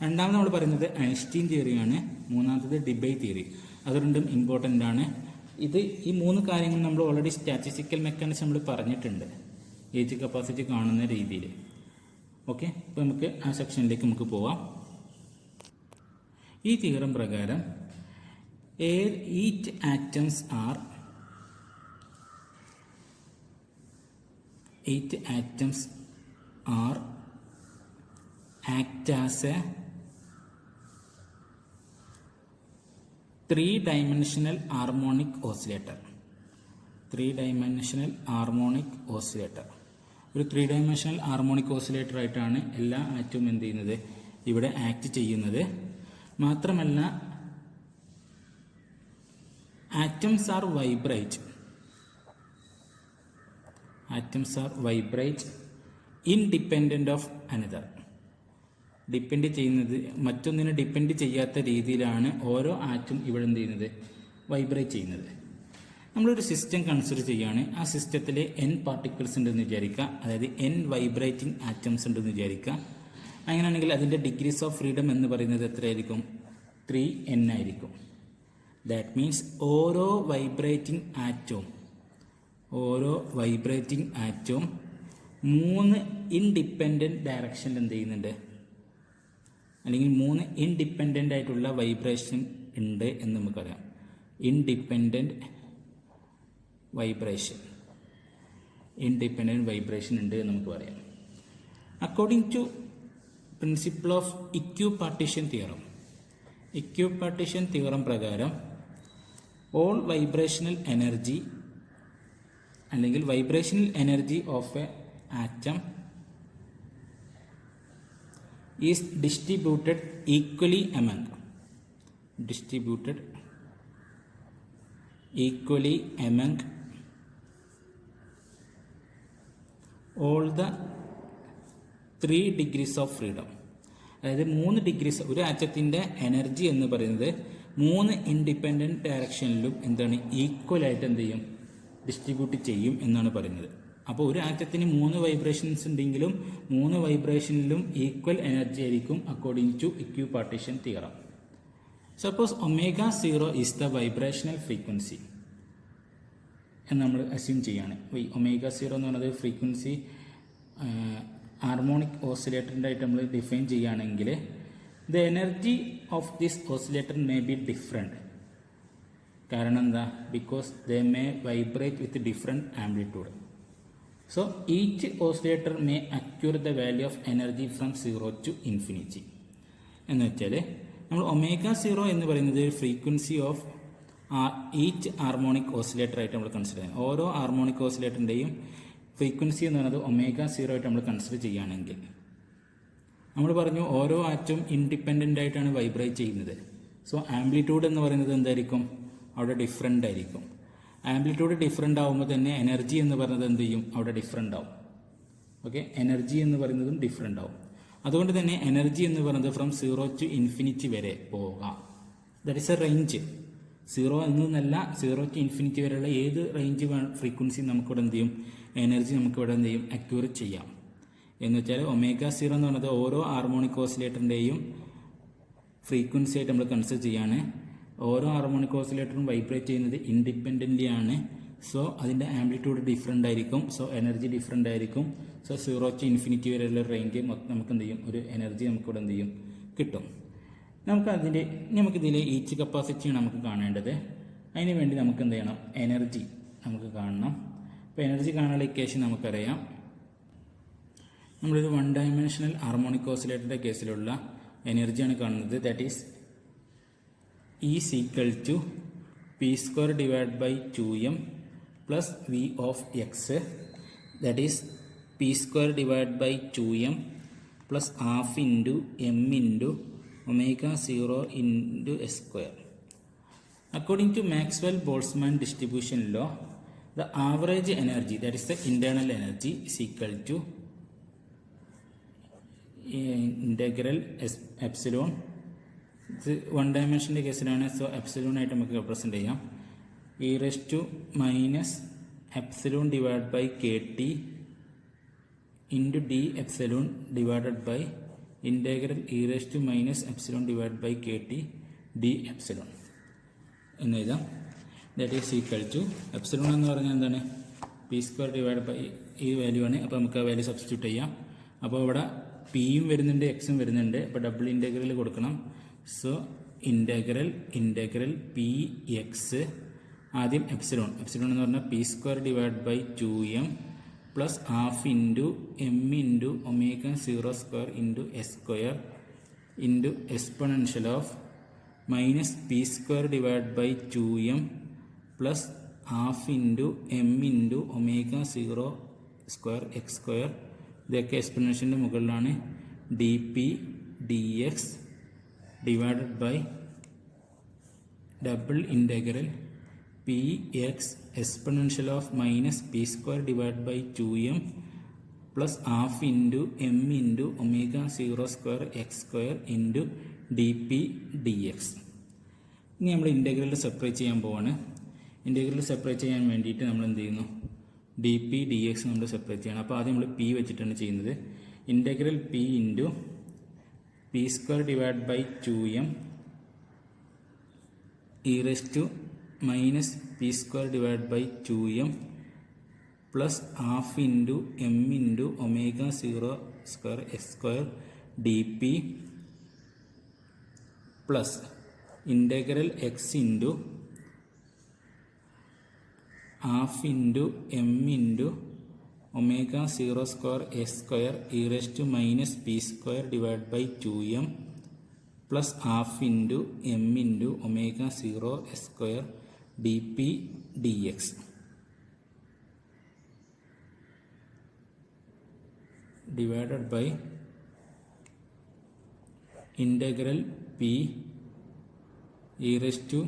രണ്ടാമത് നമ്മൾ പറയുന്നത് ഐൻസ്റ്റീൻ തിയറിയാണ്. മൂന്നാമത്തത് ഡിബേറ്റ് തിയറി. അത് രണ്ടും ഇമ്പോർട്ടൻ്റ് ആണ്. ഈ 3 കാര്യങ്ങൾ നമ്മൾ ഓൾറെഡി സ്റ്റാറ്റിസ്റ്റിക്കൽ മെക്കാനിസം നമ്മൾ പറഞ്ഞിട്ടുണ്ട്, ഈച്ച് കപ്പാസിറ്റി കാണുന്ന രീതിയിൽ. ഓക്കെ, അപ്പോൾ നമുക്ക് ആ സെക്ഷനിലേക്ക് നമുക്ക് പോവാം. ഈ തിയറം പ്രകാരം each atoms are act as a 3-dimensional harmonic oscillator. 3-dimensional harmonic oscillator. ഒരു 3-dimensional harmonic oscillator ആയിട്ടാണ് എല്ലാ ആറ്റവും എന്ത് ചെയ്യുന്നത്, ഇവിടെ ആക്ട് ചെയ്യുന്നത്. മാത്രമല്ല atoms are vibrate independent of another. Depend ചെയ്യുന്നത് മറ്റൊന്നിനെ ഡിപ്പെൻഡ് ചെയ്യാത്ത രീതിയിലാണ് ഓരോ ആറ്റം ഇവിടെ എന്ത് ചെയ്യുന്നത്, വൈബ്രേറ്റ് ചെയ്യുന്നത്. നമ്മളൊരു സിസ്റ്റം കൺസിഡർ ചെയ്യുകയാണ്. ആ സിസ്റ്റത്തിൽ n പാർട്ടിക്കിൾസ് ഉണ്ടെന്ന് വിചാരിക്കുക, അതായത് n വൈബ്രേറ്റിംഗ് ആറ്റംസ് ഉണ്ടെന്ന് വിചാരിക്കുക. അങ്ങനെയാണെങ്കിൽ അതിൻ്റെ ഡിഗ്രീസ് ഓഫ് ഫ്രീഡം എന്ന് പറയുന്നത് എത്രയായിരിക്കും? 3n ആയിരിക്കും. ദാറ്റ് മീൻസ് ഓരോ വൈബ്രേറ്റിംഗ് ആറ്റവും 3 ഇൻഡിപെൻഡൻറ്റ് ഡയറക്ഷനിൽ എന്ത് ചെയ്യുന്നുണ്ട്, അല്ലെങ്കിൽ 3 ഇൻഡിപെൻഡൻ്റ് ആയിട്ടുള്ള വൈബ്രേഷൻ ഉണ്ട് എന്ന് നമുക്കറിയാം. ഇൻഡിപെൻഡൻറ്റ് വൈബ്രേഷൻ ഉണ്ട് എന്ന് നമുക്ക് പറയാം. According to principle of equipartition theorem പ്രകാരം ഓൾ വൈബ്രേഷണൽ എനർജി അല്ലെങ്കിൽ vibrational energy of a atom is distributed equally among all the 3 degrees of freedom. അതായത് 3 ഡിഗ്രീസ്, ഒരു ആറ്റത്തിൻ്റെ എനർജി എന്ന് പറയുന്നത് 3 ഇൻഡിപെൻഡൻറ്റ് ഡയറക്ഷനിലും എന്താണ് ഈക്വലായിട്ട് എന്ത് ചെയ്യും, ഡിസ്ട്രിബ്യൂട്ട് ചെയ്യും എന്നാണ് പറയുന്നത്. അപ്പോൾ ഒരു ആറ്റത്തിന് 3 വൈബ്രേഷൻസ് ഉണ്ടെങ്കിലും 3 വൈബ്രേഷനിലും ഈക്വൽ എനർജി ആയിരിക്കും according to equipartition theorem. Suppose ω0 is the vibrational frequency എന്ന് നമ്മൾ അസ്യൂം ചെയ്യാണ്. ω0 എന്ന് പറയുന്നത് ഫ്രീക്വൻസി ഹാർമോണിക് ഓസിലേറ്ററിൻ്റെ ആയിട്ട് നമ്മൾ ഡിഫൈൻ ചെയ്യുകയാണെങ്കിൽ the energy of this oscillator may be different. കാരണം എന്താ? Because they may vibrate with different amplitude. So each oscillator may accrue the value of energy from 0 to infinity. എന്ന് വെച്ചാൽ നമ്മൾ ω0 എന്ന് പറയുന്നത് frequency of each harmonic oscillator ആയിട്ട് നമ്മൾ കൺസിഡർ ചെയ്യണം. ഓരോ ഹാർമോണിക് ഓസിലേറ്ററിൻ്റെയും ഫ്രീക്വൻസി എന്ന് പറയുന്നത് ω0 ആയിട്ട് നമ്മൾ കൺസിഡർ ചെയ്യുകയാണെങ്കിൽ നമ്മൾ പറഞ്ഞു ഓരോ ആറ്റവും ഇൻഡിപെൻഡൻ്റ് ആയിട്ടാണ് വൈബ്രേറ്റ് ചെയ്യുന്നത്. സോ ആംപ്ലിറ്റ്യൂഡ് എന്ന് പറയുന്നത് എന്തായിരിക്കും? അവിടെ ഡിഫറെൻ്റ് ആയിരിക്കും. ആംപ്ലിറ്റ്യൂഡ് ഡിഫറെൻ്റ് ആകുമ്പോൾ തന്നെ എനർജി എന്ന് പറയുന്നത് എന്ത് ചെയ്യും? അവിടെ ഡിഫറെൻ്റ് ആവും. ഓക്കെ, എനർജി എന്ന് പറയുന്നതും ഡിഫറെൻ്റ് ആവും. അതുകൊണ്ട് തന്നെ എനർജി എന്ന് പറയുന്നത് ഫ്രം 0 to ഇൻഫിനിറ്റി വരെ പോകാം. That is A range. 0 എന്നല്ല, 0 to ഇൻഫിനിറ്റി വരെയുള്ള ഏത് റേഞ്ച് ഫ്രീക്വൻസി നമുക്കിവിടെ എന്ത് ചെയ്യും, എനർജി നമുക്കിവിടെ എന്ത് ചെയ്യും, അക്യൂറേറ്റ് ചെയ്യാം. എന്ന് വെച്ചാൽ ω0 എന്ന് പറയുന്നത് ഓരോ ഹാർമോണിക് ഓസിലേറ്ററിൻ്റെയും ഫ്രീക്വൻസി ആയിട്ട് നമ്മൾ കൺസിഡർ ചെയ്യാണ്. ഓരോ ഹാർമോണിക് ഓസിലേറ്ററും വൈബ്രേറ്റ് ചെയ്യുന്നത് ഇൻഡിപെൻഡൻ്റ്ലി ആണ്. സോ അതിൻ്റെ ആംപ്ലിറ്റ്യൂഡ് ഡിഫറെൻ്റ് ആയിരിക്കും. സോ എനർജി ഡിഫറെൻ്റ് ആയിരിക്കും. സോ 0 to ഇൻഫിനിറ്റി വരെയുള്ള റേഞ്ച് നമുക്ക് എന്ത് ചെയ്യും, ഒരു എനർജി നമുക്കിവിടെ എന്ത് ചെയ്യും, കിട്ടും. നമുക്കിതിലെ ഈച്ച് കപ്പാസിറ്റിയാണ് നമുക്ക് കാണേണ്ടത്. അതിന് വേണ്ടി നമുക്ക് എന്ത് ചെയ്യണം, എനർജി നമുക്ക് കാണണം. അപ്പോൾ എനർജി കാണാനുള്ള ഇക്വേഷൻ നമുക്കറിയാം. നമ്മളൊരു 1 ഡയമെൻഷണൽ ഹാർമോണിക് ഓസിലേറ്ററിൻ്റെ കേസിലുള്ള എനർജിയാണ് കാണുന്നത്. That is is equal to P p² divided by 2m plus v of x, that is p² divided by 2m plus half into m into omega 0 into s square. According to Maxwell-Boltzmann distribution law, the average energy, that is the internal energy, is equal to integral epsilon. ഇത് വൺ ഡയമെൻഷൻ്റെ കേസിലാണ്. സോ എപ്സിലോൺ ആയിട്ട് നമുക്ക് റെപ്രസെൻ്റ് ചെയ്യാം. E raise to minus epsilon divide by k T into d epsilon divided by integral e raise to minus epsilon divide by k T d epsilon എന്ന് എഴുതാം. That is equal to epsilon എന്ന് പറഞ്ഞാൽ എന്താണ്? p² ഡിവൈഡ് ബൈ ഈ വാല്യൂ ആണ്. അപ്പോൾ നമുക്ക് ആ വാല്യൂ സബ്സ്റ്റിറ്റ്യൂട്ട് ചെയ്യാം. അപ്പോൾ ഇവിടെ പിയും വരുന്നുണ്ട്, എക്സും വരുന്നുണ്ട്. അപ്പോൾ ഡബിൾ ഇൻറ്റഗ്രൽ കൊടുക്കണം. സോ ഇൻറ്റഗ്രൽ പി എക്സ്, ആദ്യം എപ്സിലോൺ എന്ന് പറഞ്ഞാൽ p² divide by 2m plus half into m into omega 0 square into s square into exponential of minus p² divide by 2m plus half into m into omega 0 square x square. ഇതൊക്കെ എക്സ്പൊണൻഷ്യലിൻ്റെ മുകളിലാണ്. D p d x divided by double integral p x exponential of minus p² divided by 2m plus half into m into omega 0 square x square into dp dx. ഇനി നമ്മൾ ഇൻ്റഗ്രൽ സെപ്പറേറ്റ് ചെയ്യാൻ പോവാണ്. ഇൻ്റഗ്രൽ സെപ്പറേറ്റ് ചെയ്യാൻ വേണ്ടിയിട്ട് നമ്മൾ എന്ത് ചെയ്യുന്നു? ഡി പി ഡി എക്സ് നമ്മൾ സെപ്പറേറ്റ് ചെയ്യണം. അപ്പോൾ ആദ്യം നമ്മൾ പി വെച്ചിട്ടാണ് ചെയ്യുന്നത്. Integral P into p² divided by 2m e raised to minus p² divided by 2m plus half into m into omega 0 square x square dp plus integral x into half into m into omega 0 square s square e raised to minus p² divided by 2m plus half into m into omega 0 s square dp dx. Divided by integral p e raised to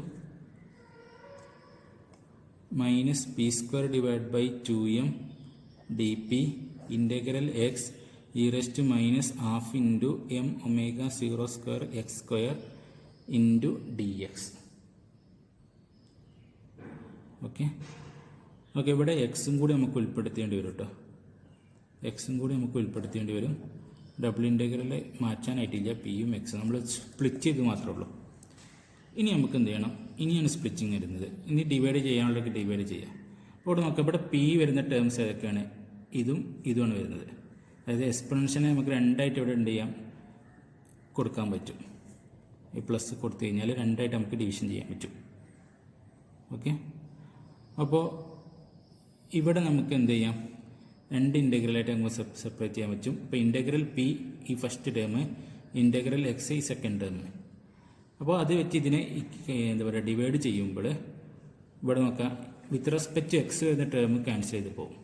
minus p² divided by 2m dp integral x e raised to minus half into m omega 0 square x square into dx. Okay ഇവിടെ എക്സും കൂടി നമുക്ക് ഉൾപ്പെടുത്തേണ്ടി വരും കേട്ടോ. എക്സും കൂടി നമുക്ക് ഉൾപ്പെടുത്തേണ്ടി വരും. ഡബിൾ ഇൻറ്റഗ്രൽ മാറ്റാനായിട്ടില്ല. പിയും എക്സും നമ്മൾ സ്പ്ലിറ്റ് ചെയ്ത് മാത്രമേ ഉള്ളൂ. ഇനി നമുക്ക് എന്ത് ചെയ്യണം? ഇനിയാണ് സ്പ്ലിറ്റിങ് വരുന്നത്. ഇനി ഡിവൈഡ് ചെയ്യാനുള്ളതൊക്കെ ഡിവൈഡ് ചെയ്യാം. അപ്പോൾ നോക്കാം, ഇവിടെ പി വരുന്ന ടേംസ് ഏതൊക്കെയാണ്? ഇതുമാണ് വരുന്നത്. അതായത് എക്സ്പൊണൻഷ്യനെ നമുക്ക് രണ്ടായിട്ട് ഇവിടെ എന്ത് ചെയ്യാം? കൊടുക്കാൻ പറ്റും. ഈ പ്ലസ് കൊടുത്തു കഴിഞ്ഞാൽ രണ്ടായിട്ട് നമുക്ക് ഡിവിഷൻ ചെയ്യാൻ പറ്റും. ഓക്കെ, അപ്പോൾ ഇവിടെ നമുക്ക് എന്ത് ചെയ്യാം? രണ്ട് ഇൻറ്റഗ്രലായിട്ട് നമുക്ക് സെപ്പറേറ്റ് ചെയ്യാൻ പറ്റും. ഇപ്പോൾ ഇൻറ്റഗ്രൽ പി ഈ ഫസ്റ്റ് ടേം, ഇൻറ്റഗ്രൽ എക്സ് ഈ സെക്കൻഡ് ടേം. അപ്പോൾ അത് വെച്ച് ഇതിനെ എന്താ പറയുക ഡിവൈഡ് ചെയ്യുമ്പോൾ ഇവിടെ നോക്കാം, വിത്ത് റെസ്പെക്റ്റ് ടു എക്സ് വരുന്ന ടേം ക്യാൻസൽ ചെയ്ത് പോകും.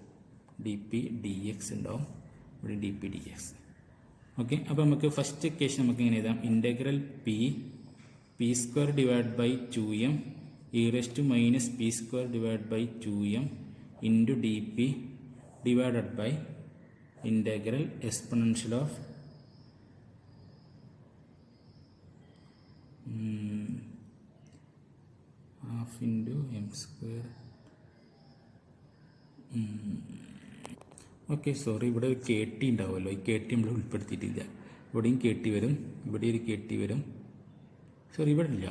ഡി പി ഡി എക്സ് ഉണ്ടാവും, ഇവിടെ d p d x. Okay, അപ്പോൾ നമുക്ക് ഫസ്റ്റ് ഇക്വേഷൻ നമുക്ക് ഇങ്ങനെ എഴുതാം. Integral p² divide by 2m e raised to minus p² divided by 2m into dp divided by integral exponential of half into m square. Okay, sorry, ഇവിടെ ഒരു കെ ടി ഉണ്ടാവുമല്ലോ. ഈ കെ ടി നമ്മൾ ഉൾപ്പെടുത്തിയിട്ടില്ല. ഇവിടെയും കെ ടി വരും, ഇവിടെ ഒരു കെ ടി വരും. ഇവിടെ ഇല്ല,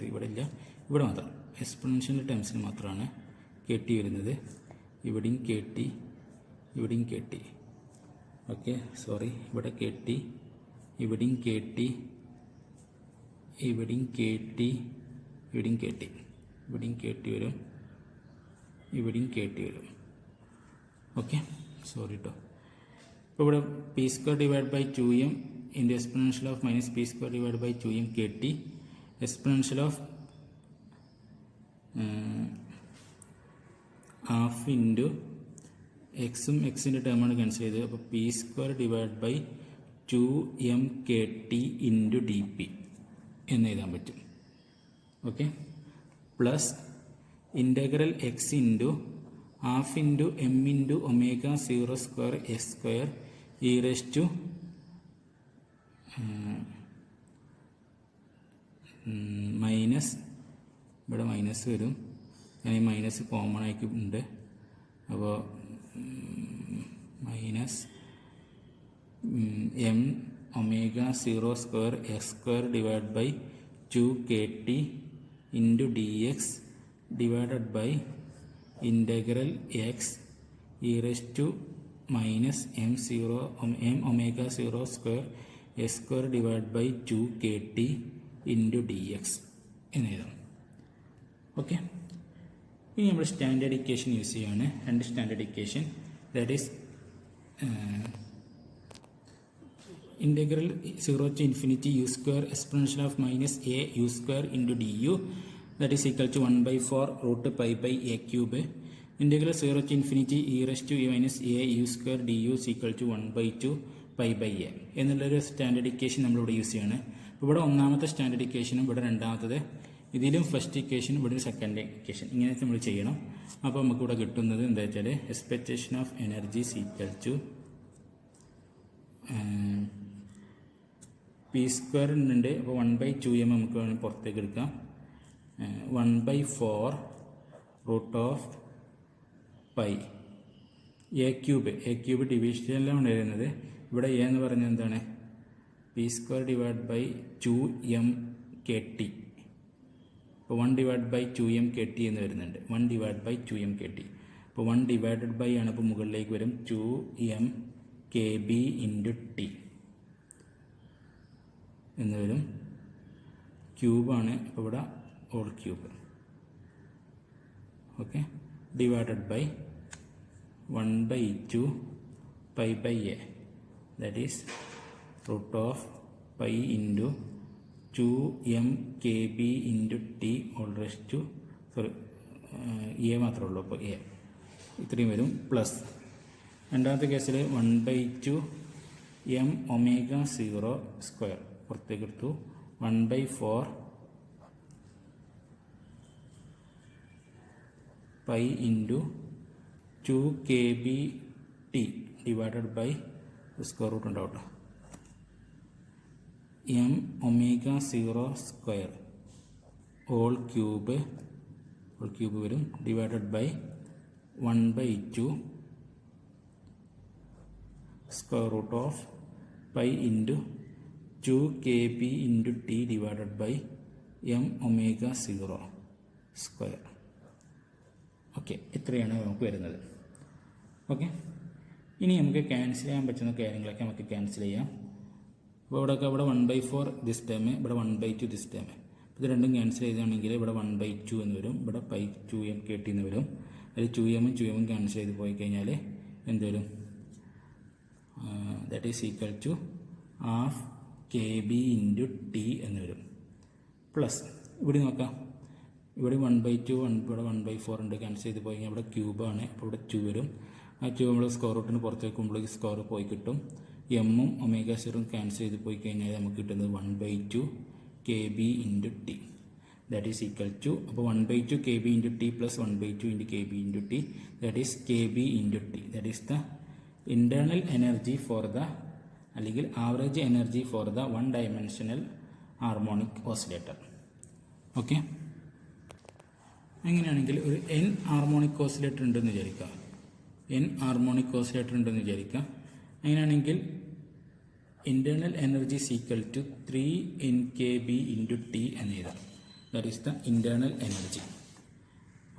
ഇവിടെ ഇല്ല, ഇവിടെ മാത്രം എക്സ്പൊണൻഷ്യൽ ടേംസിന് മാത്രമാണ് കെ ടി വരുന്നത്. ഇവിടെയും കെ ടി, ഇവിടെയും കെ ടി. ഓക്കെ, സോറി, ഇവിടെ കെ ടി, ഇവിടെയും കെ ടി, ഇവിടെയും കെ ടി, ഇവിടെയും കെ ടി, ഇവിടെയും കെ ടി വരും, ഇവിടെയും കെ ടി വരും. ഓക്കെ, സോറി കേട്ടോ. ഇപ്പോൾ ഇവിടെ p² divide by 2m into exponential of minus p² divide by 2m k T exponential of half into എക്സും എക്സിൻ്റെ ടേമാണ് ക്യാൻസൽ ചെയ്ത്, അപ്പോൾ p square divide by 2m/kT into d p എന്ന് എഴുതാൻ പറ്റും. Okay, plus integral x into half into m into omega 0 square s square e raise to minus, ഇവിടെ മൈനസ് വരും, ഞാൻ ഈ മൈനസ് കോമൺ ആയിട്ട് ഉണ്ട്, അപ്പോൾ minus m omega 0 square x square divide by 2kT into d x divided by integral x e raise to minus m omega 0 square s square divide by 2kT into d x എന്ന് എഴുതാം. ഓക്കെ, ഇനി നമ്മൾ സ്റ്റാൻഡേർഡ് ഇക്വേഷൻ യൂസ് ചെയ്യുകയാണ്. രണ്ട് standard equation, that is integral 0 to infinity u square exponential of minus a u square into du, that is equal to 1/4 root pi by a cube. Integral 0 to infinity e raised to minus a u square du is equal to 1/2 pi by a എന്നുള്ളൊരു സ്റ്റാൻഡേർഡ് ഇക്വേഷൻ നമ്മളിവിടെ യൂസ് ചെയ്യാണ്. അപ്പോൾ ഇവിടെ ഒന്നാമത്തെ സ്റ്റാൻഡേർഡ് ഇക്വേഷനും ഇവിടെ രണ്ടാമത്തത്, ഇതിലും ഫസ്റ്റ് ഇക്വേഷനും ഇവിടെ സെക്കൻഡ് ഇക്വേഷൻ, ഇങ്ങനെ നമ്മൾ ചെയ്യണം. അപ്പോൾ നമുക്കിവിടെ കിട്ടുന്നത് എന്താ വെച്ചാൽ expectation of energy is equal to P square ഉണ്ട്, അപ്പോൾ 1/2m നമുക്ക് വേണമെങ്കിൽ പുറത്തേക്ക് എടുക്കാം. 1/4 root of pi a cube ഡിവിഷനിലാണ് വരുന്നത്. ഇവിടെ എ എന്ന് പറഞ്ഞാൽ എന്താണ്, P square divide by 2m/kT, അപ്പോൾ 1/2m/kT എന്ന് വരുന്നുണ്ട്. 1/2m/kT, അപ്പോൾ 1 ഡിവൈഡഡ് ബൈ ആണ്, ഇപ്പോൾ മുകളിലേക്ക് വരും 2m/kB ഇൻറ്റു ടി എന്ന് വരും. ക്യൂബാണ്, അപ്പോൾ ഇവിടെ all cube. Okay, divided by 1/2 pi by a, that is root of pi into 2m/kB into t all raised to, sorry, a മാത്രമേ ഉള്ളൂ, അപ്പോൾ a ഇത്രയും വരും. പ്ലസ് രണ്ടാമത്തെ കേസിൽ 1/2 m ഒമേഗ 0 സ്ക്വയർ പുറത്തേക്ക് എടുത്തു, 1/4 pi into 2kBt divided by square root ഉണ്ടാവട്ടെ m omega 0 square all cube വരും, divided by 1/2 square root of pi into 2kB into T divided by m omega 0 square. Okay, ഇത്രയാണ് നമുക്ക് വരുന്നത്. ഓക്കെ, ഇനി നമുക്ക് ക്യാൻസൽ ചെയ്യാൻ പറ്റുന്ന കാര്യങ്ങളൊക്കെ നമുക്ക് ക്യാൻസൽ ചെയ്യാം. അപ്പോൾ ഇവിടെ 1/4 ദിസ് ടൈം, ഇവിടെ 1/2 ദിസ് ടൈം, ഇത് രണ്ടും ക്യാൻസൽ ചെയ്താണെങ്കിൽ ഇവിടെ 1/2 എന്ന് വരും, ഇവിടെ 2m/kT എന്ന് വരും. അതിൽ 2m ക്യാൻസൽ ചെയ്ത് പോയി കഴിഞ്ഞാൽ എന്ത് വരും, that is equal to half kB into T എന്ന് വരും. പ്ലസ് ഇവിടെ നോക്കാം, ഇവിടെ 1/2 ഇവിടെ 1/4 ഉണ്ട്, ക്യാൻസൽ ചെയ്ത് പോയി കഴിഞ്ഞാൽ ഇവിടെ ക്യൂബാണ്, അപ്പോൾ ഇവിടെ 2 വരും. ആ 2 നമ്മൾ സ്ക്വയർ റൂട്ടിന് പുറത്ത് വയ്ക്കുമ്പോഴേക്ക് സ്ക്വയർ പോയി കിട്ടും. എമ്മും ഒമേഗ 0 ക്യാൻസൽ ചെയ്ത് പോയി കഴിഞ്ഞാൽ നമുക്ക് കിട്ടുന്നത് 1/2 kB into T, that is equal to, അപ്പോൾ 1/2 kB into T plus 1/2 into kB into T, that is kB into T, that is the internal energy for the, അല്ലെങ്കിൽ average energy for the 1 dimensional harmonic oscillator. Okay, അങ്ങനെയാണെങ്കിൽ ഒരു n ഹാർമോണിക് ഓസിലേറ്റർ ഉണ്ടെന്ന് വിചാരിക്കുക, അങ്ങനെയാണെങ്കിൽ internal energy is equal to 3 kB into T എന്ന് എഴുതാം. That is the internal energy.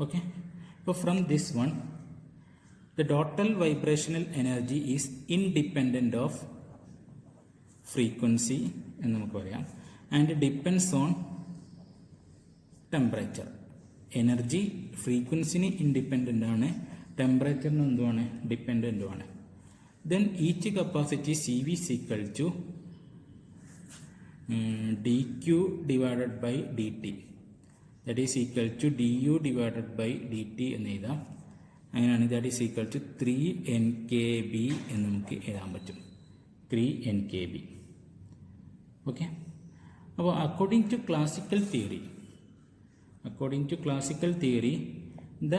Okay, അപ്പോൾ from this one the total vibrational energy is independent of frequency എന്ന് നമുക്ക് പറയാം, and depends on temperature. Energy ഫ്രീക്വൻസിന് ഇൻഡിപെൻഡൻ്റ് ആണ്, ടെമ്പറേച്ചറിന് എന്തുമാണ്, ഡിപ്പെൻഡൻറ്റുമാണ്. Then heat capacity CV is equal to dQ divided by dt. That is equal to du divided by dt എന്ന് എഴുതാം. അങ്ങനെയാണ് that is equal to 3NkB എന്ന് നമുക്ക് എഴുതാൻ പറ്റും. 3NkB. ഓക്കെ. അപ്പോൾ according to classical theory, the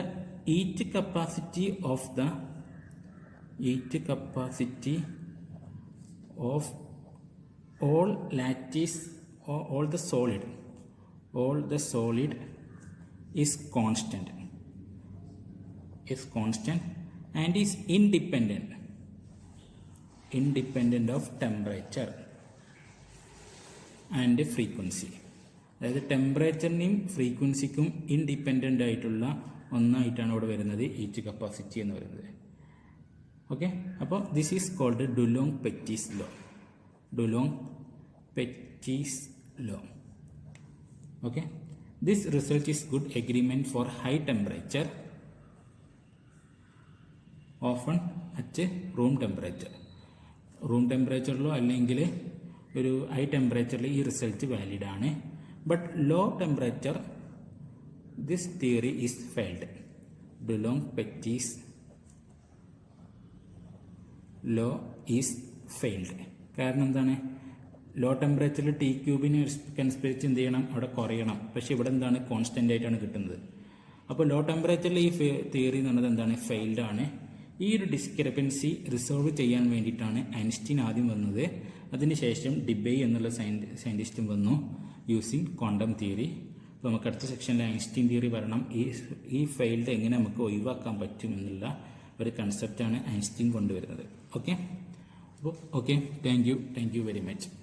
heat capacity of all lattice or all the solid is constant and is independent of temperature and frequency. അതായത് ടെമ്പറേച്ചറിനെയും ഫ്രീക്വൻസിക്കും ഇൻഡിപെൻഡൻ്റ് ആയിട്ടുള്ള ഒന്നായിട്ടാണ് ഇവിടെ വരുന്നത് ഹീറ്റ് കപ്പാസിറ്റി എന്ന് പറയുന്നത്. ഓക്കെ. അപ്പോൾ this is called Dulong Petit's law. Okay. This result is good agreement for high temperature often at room ടെമ്പറേച്ചറിലോ അല്ലെങ്കിൽ ഒരു ഹൈ ടെമ്പറേച്ചറിൽ ഈ റിസൾട്ട് വാലിഡ് ആണ്. But low temperature this theory is failed. Dulong Petit's law is failed. കാരണം എന്താണ്? ലോ ടെമ്പറേച്ചറിൽ T³ അനുസരിച്ച് എന്ത് ചെയ്യണം? അവിടെ കുറയണം. പക്ഷേ ഇവിടെ എന്താണ്? കോൺസ്റ്റൻ്റ് ആയിട്ടാണ് കിട്ടുന്നത്. അപ്പോൾ ലോ ടെമ്പറേച്ചറിൽ ഈ തിയറി എന്ന് പറയുന്നത് എന്താണ്? ഫെയിൽഡ് ആണ്. ഈ ഒരു ഡിസ്ക്രിപ്പൻസി റിസോൾവ് ചെയ്യാൻ വേണ്ടിയിട്ടാണ് ഐൻസ്റ്റീൻ ആദ്യം വന്നത്. അതിനുശേഷം ഡിബേ എന്നുള്ള സയൻറ്റിസ്റ്റും വന്നു യൂസിങ് ക്വാണ്ടം തിയറി. അപ്പോൾ നമുക്ക് അടുത്ത സെക്ഷനിൽ ഐൻസ്റ്റീൻ തിയറി പറയണം. ഈ ഫെയിൽഡ് എങ്ങനെ നമുക്ക് ഒഴിവാക്കാൻ പറ്റും എന്നുള്ള ഒരു കൺസെപ്റ്റാണ് ഐൻസ്റ്റീൻ കൊണ്ടുവരുന്നത്. ഓക്കെ. അപ്പോൾ താങ്ക് യു വെരി മച്ച്.